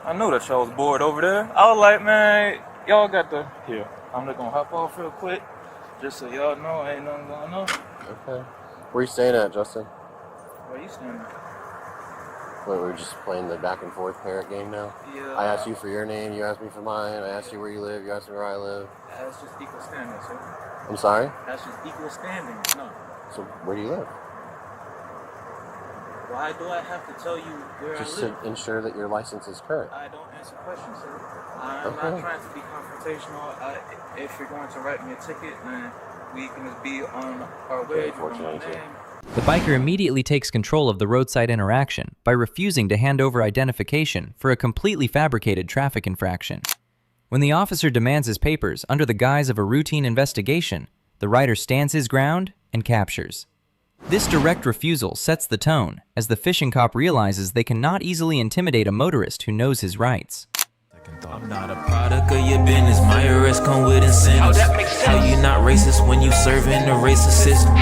I knew that y'all was bored over there. I was like, man, y'all got the... Here, I'm just gonna hop off real quick, just so y'all know ain't nothing going on. Okay. Where you staying at, Justin? Where you standing? Wait, we're just playing the back and forth parrot game now? Yeah. I asked you for your name, you asked me for mine, I asked you where you live, you asked me where I live. That's just equal standing, sir. I'm sorry? That's just equal standing, no. So, where do you live? Why do I have to tell you where Just I live? to ensure that your license is current. I don't answer questions, sir. I'm Okay. not trying to be confrontational. If you're going to write me a ticket, then we can just be on our way. Unfortunately. The biker immediately takes control of the roadside interaction by refusing to hand over identification for a completely fabricated traffic infraction. When the officer demands his papers under the guise of a routine investigation, the rider stands his ground and captures. This direct refusal sets the tone as the fishing cop realizes they cannot easily intimidate a motorist who knows his rights. I'm not a product of your business. My arrest come with incentives. How you not racist when you serving the racist system?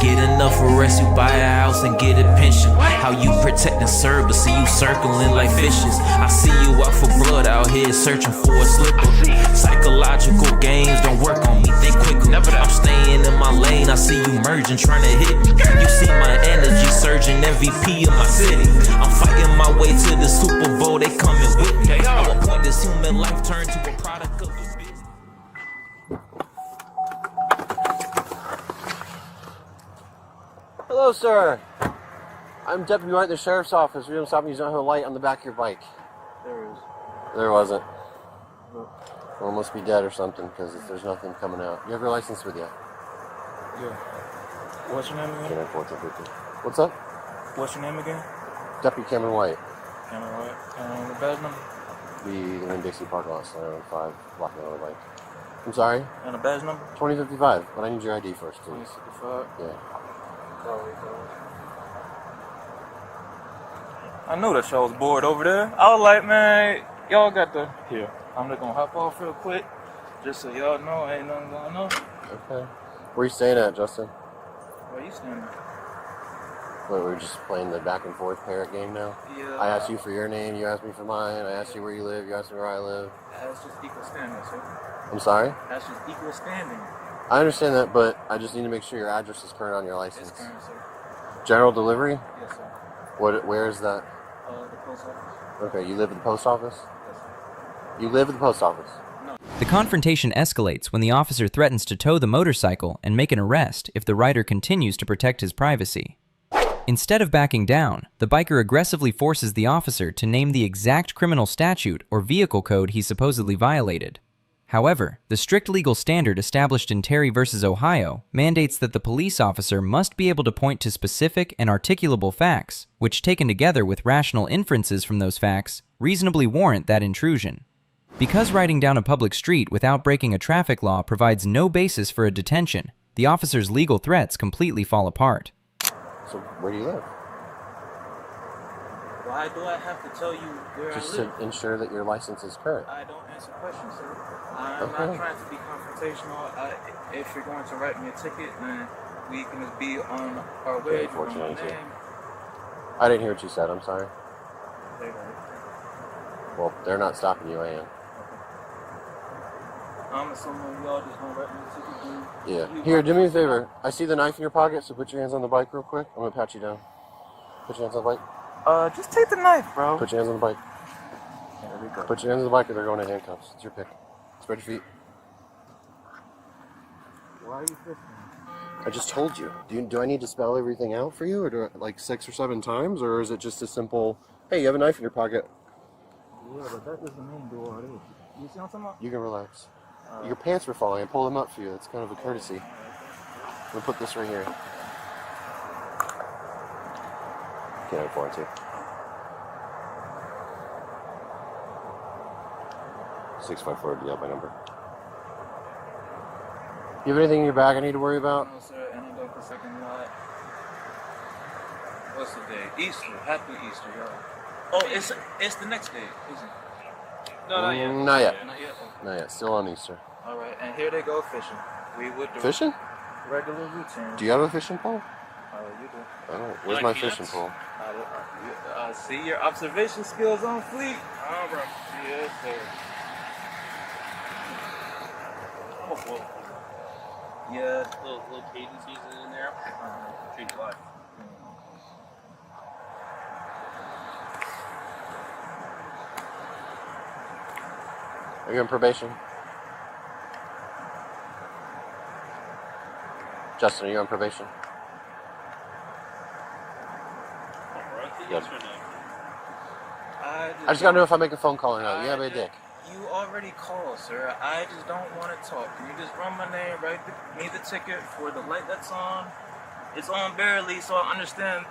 Get enough arrests, you buy a house and get a pension. How you protect and serve, but see you circling like fishes. I see you out for blood out here searching for a slipper. Psychological games don't work on me, think quicker. I'm staying in my lane, I see you merging, trying to hit me. You see my energy surging, MVP of my city. I'm fighting my way to the Super Bowl, they coming with me. At what point does human life turn to a product of the business? Hello, sir. I'm Deputy White at the Sheriff's Office. We don't stop you, don't have a light on the back of your bike. There is. There wasn't. No. Well, it must be dead or something, because there's nothing coming out. You have your license with you? Yeah. What's your name again? What's up? What's your name again? Deputy Cameron White. Cameron White. And the badge number? The Winn-Dixie Park lot, 5, blocking on the bike. I'm sorry? And the badge number? 2055, but I need your ID first, please. 2055. Yeah. I knew that y'all was bored over there. I was like, man, y'all got the... Here, I'm just gonna hop off real quick, just so y'all know ain't nothing going on. Okay. Where you staying at, Justin? Where you standing? Wait, we're just playing the back and forth parrot game now? Yeah. I asked you for your name, you asked me for mine, I asked you where you live, you asked me where I live. That's just equal standing, sir. I'm sorry? That's just equal standing. I understand that, but I just need to make sure your address is current on your license. It's current, sir. General delivery? Yes, sir. Where is that? The post office. Okay, you live at the post office? Yes, sir. You live at the post office? No. The confrontation escalates when the officer threatens to tow the motorcycle and make an arrest if the rider continues to protect his privacy. Instead of backing down, the biker aggressively forces the officer to name the exact criminal statute or vehicle code he supposedly violated. However, the strict legal standard established in Terry v. Ohio mandates that the police officer must be able to point to specific and articulable facts, which, taken together with rational inferences from those facts, reasonably warrant that intrusion. Because riding down a public street without breaking a traffic law provides no basis for a detention, the officer's legal threats completely fall apart. So, where do you live? Why do I have to tell you where Just I live? to ensure that your license is current. I don't answer questions, sir. I'm Okay. not trying to be confrontational. If you're going to write me a ticket, then we can just be on our way. Unfortunately, too. I didn't hear what you said, I'm sorry. Well, they're not stopping you, I am. I'm assuming y'all just gonna write me a ticket, dude. Yeah. Here, do me a favor. I see the knife in your pocket, so put your hands on the bike real quick. I'm gonna pat you down. Put your hands on the bike. Just take the knife, bro. Put your hands on the bike. There we go. Put your hands on the bike or they're going to handcuffs. It's your pick. Spread your feet. Why are you fishing? I just told you. Do I need to spell everything out for you, or do I, like 6 or 7 times, or is it just a simple, hey, you have a knife in your pocket? Yeah, but that doesn't mean do all this. You see what I'm talking about? You can relax. Your pants were falling. I pulled them up for you. It's kind of a courtesy. I'm gonna put this right here. Can't afford to. 654, do you have my number? You have anything in your bag I need to worry about? No, sir, and I don't for second lot. What's the day? Easter. Happy Easter, y'all. Oh, it's the next day, isn't it? No, not yet. Not yet. Not yet. Okay. Not yet. Still on Easter. All right, and here they go fishing. We would do Fishing? regular routine. Do you have a fishing pole? You do. I don't. Where's my fishing pole? See your observation skills on fleek. Alright. Yes, sir. Oh, well. Yeah, little cadences in there. Change life. Are you on probation? Justin, are you on probation? Alright, Yes. yes or no? I just gotta know if I make a phone call or not. Yeah, be a dick. You already called, sir. I just don't want to talk. Can you just run my name, write me the ticket for the light that's on? It's on barely, so I understand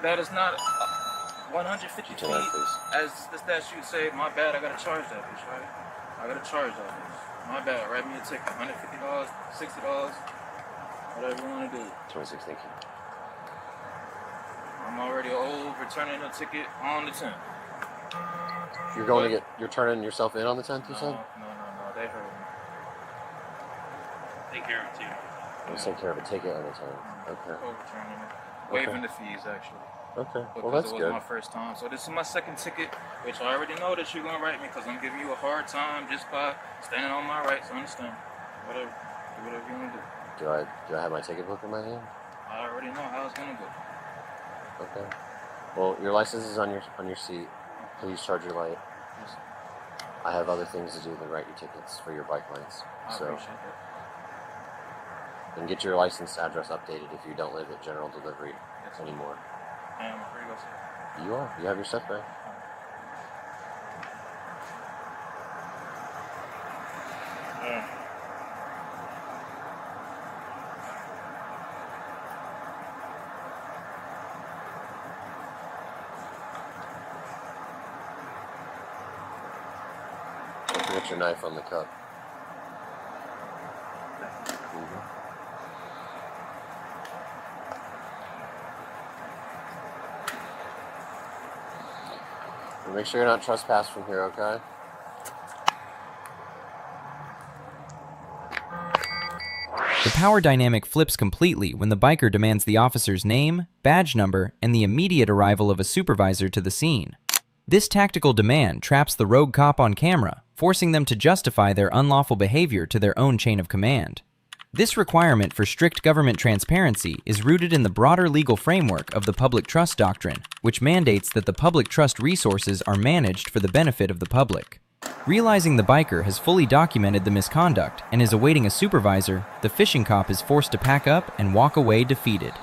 that it's not 150 Keep your eye, feet, please. as the statute say. My bad, I gotta charge that bitch, right? I gotta charge that bitch. My bad, write me a ticket. $150, $60, whatever you want to do. 26, thank you. I'm already old, returning the ticket on the 10th. You're turning yourself in on the 10th, you said? No, they heard me. Take care of it too. Let's take care of it. Take it on the 10th. Okay. Overturning it. Waiving the fees, actually. Okay. Because Well, that's it was good. my first time. So this is my second ticket, which I already know that you're going to write me because I'm giving you a hard time just by standing on my rights. Understand? Whatever. Do whatever you want to do. Do I have my ticket book in my hand? I already know how it's going to go. Okay. Well, your license is on your seat. Please charge your light. Yes, I have other things to do than write your tickets for your bike lights. I So, appreciate that. and get your license address updated if you don't live at General Delivery Yes, anymore. I am free to go, sir. You are. You have your stuff back. Don't forget your knife on the cup. Make sure you're not trespassed from here, okay? The power dynamic flips completely when the biker demands the officer's name, badge number, and the immediate arrival of a supervisor to the scene. This tactical demand traps the rogue cop on camera, forcing them to justify their unlawful behavior to their own chain of command. This requirement for strict government transparency is rooted in the broader legal framework of the public trust doctrine, which mandates that the public trust resources are managed for the benefit of the public. Realizing the biker has fully documented the misconduct and is awaiting a supervisor, the fishing cop is forced to pack up and walk away defeated.